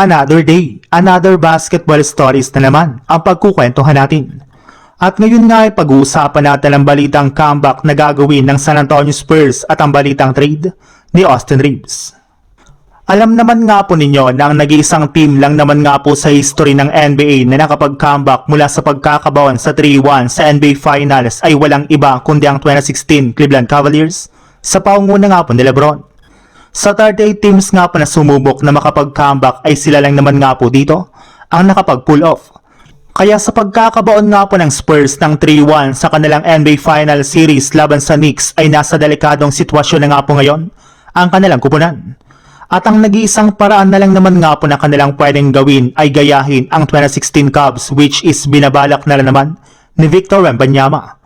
Another day, another basketball stories na naman ang pagkukwentuhan natin. At ngayon nga ay pag-uusapan natin ang balitang comeback na gagawin ng San Antonio Spurs at ang balitang trade ni Austin Reaves. Alam naman nga po ninyo na ang nag-iisang team lang naman nga po sa history ng NBA na nakapag-comeback mula sa pagkakabaon sa 3-1 sa NBA Finals ay walang iba kundi ang 2016 Cleveland Cavaliers sa paunguna nga po ni LeBron. Sa 38 teams nga po na sumubok na makapag-comeback ay sila lang naman nga po dito ang nakapag-pull off. Kaya sa pagkakabaon nga po ng Spurs ng 3-1 sa kanilang NBA Final Series laban sa Knicks ay nasa delikadong sitwasyon na nga po ngayon ang kanilang kupunan. At ang nag-iisang paraan na lang naman nga po na kanilang pwedeng gawin ay gayahin ang 2016 Cavs, which is binabalak na naman ni Victor Wembanyama.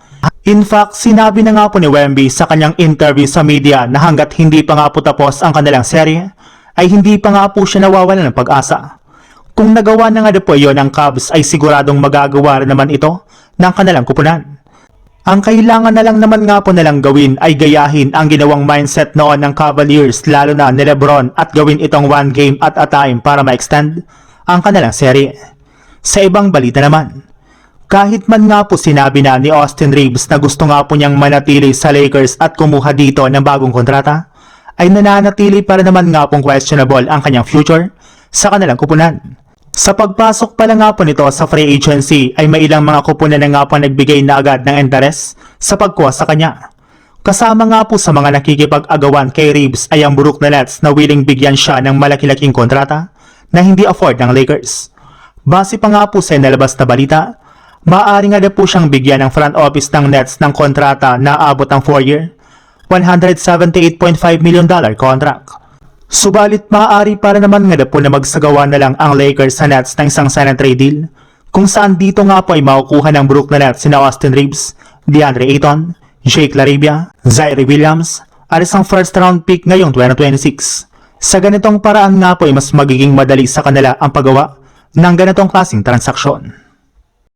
In fact, sinabi na nga po ni Wemby sa kanyang interview sa media na hanggat hindi pa nga po tapos ang kanilang serye, ay hindi pa nga po siya nawawalan ng pag-asa. Kung nagawa na nga po iyon ng Cavs ay siguradong magagawa rin naman ito ng kanilang kupunan. Ang kailangan na lang naman nga po nalang gawin ay gayahin ang ginawang mindset noon ng Cavaliers lalo na ni LeBron at gawin itong one game at a time para ma-extend ang kanilang serye. Sa ibang balita naman, kahit man nga po sinabi na ni Austin Reaves na gusto nga po niyang manatili sa Lakers at kumuha dito ng bagong kontrata, ay nananatili para naman nga pong questionable ang kanyang future sa kanilang kupunan. Sa pagpasok pala nga po nito sa free agency ay may ilang mga kupunan na nga po nagbigay na agad ng interes sa pagkuha sa kanya. Kasama nga po sa mga nakikipag-agawan kay Reaves ay ang Brooklyn Nets na willing bigyan siya ng malaki-laking kontrata na hindi afford ng Lakers. Base pa nga po sa inalabas na balita, maaari nga na po siyang bigyan ng front office ng Nets ng kontrata na aabot ng 4-year, $178.5 million contract. Subalit maaari para naman nga po na magsagawa na lang ang Lakers sa Nets ng isang sign and trade deal kung saan dito nga po ay makukuha ng Brooklyn Nets sina Austin Reaves, DeAndre Ayton, Jake LaRavia, Zaire Williams at isang first round pick ngayong 2026. Sa ganitong paraan nga po ay mas magiging madali sa kanila ang paggawa ng ganitong klaseng transaksyon.